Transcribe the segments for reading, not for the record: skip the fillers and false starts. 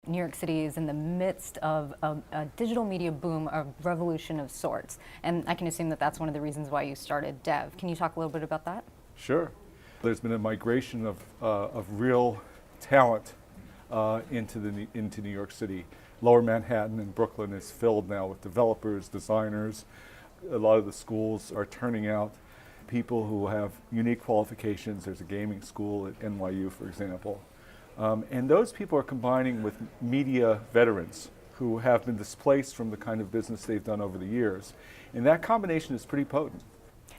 New York City is in the midst of a digital media boom, a revolution of sorts. And I can assume that that's one of the reasons why you started Dev. Can you talk a little bit about that? Sure. There's been a migration of real talent into New York City. Lower Manhattan and Brooklyn is filled now with developers, designers. A lot of the schools are turning out people who have unique qualifications. There's a gaming school at NYC, for example. And those people are combining with media veterans who have been displaced from the kind of business they've done over the years. And that combination is pretty potent.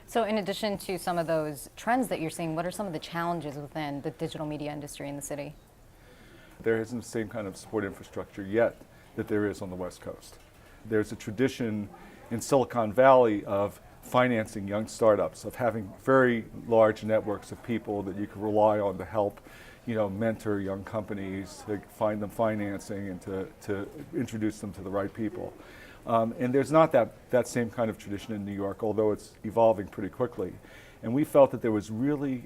So in addition to some of those trends that you're seeing, what are some of the challenges within the digital media industry in the city? There isn't the same kind of support infrastructure yet that there is on the West Coast. There's a tradition in Silicon Valley of financing young startups, of having very large networks of people that you can rely on to help, mentor young companies, to find them financing and to introduce them to the right people. And there's not that same kind of tradition in New York, although it's evolving pretty quickly. And we felt that there was really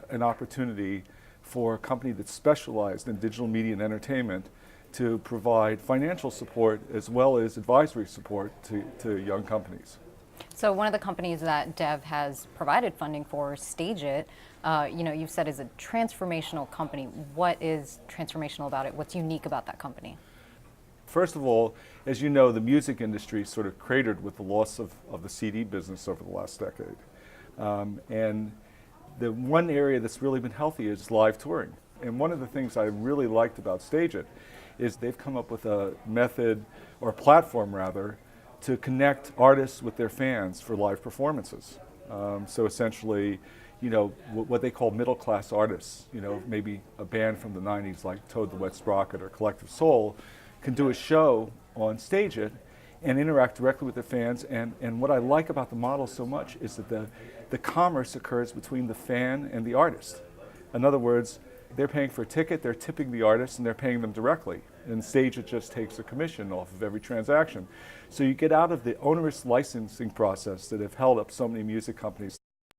an opportunity for a company that specialized in digital media and entertainment to provide financial support as well as advisory support to young companies. So one of the companies that Dev has provided funding for, Stage It, you've said is a transformational company. What is transformational about it? What's unique about that company? First of all, as you know, the music industry sort of cratered with the loss of the CD business over the last decade. And the one area that's really been healthy is live touring. And one of the things I really liked about Stage It is they've come up with a method, or a platform rather, to connect artists with their fans for live performances. So essentially, what they call middle-class artists, maybe a band from the 90s like Toad the Wet Sprocket or Collective Soul, can do a show on Stage It and interact directly with their fans. And what I like about the model so much is that the commerce occurs between the fan and the artist. In other words, they're paying for a ticket, they're tipping the artist, and they're paying them directly. And Stage It just takes a commission off of every transaction. So you get out of the onerous licensing process that have held up so many music companies.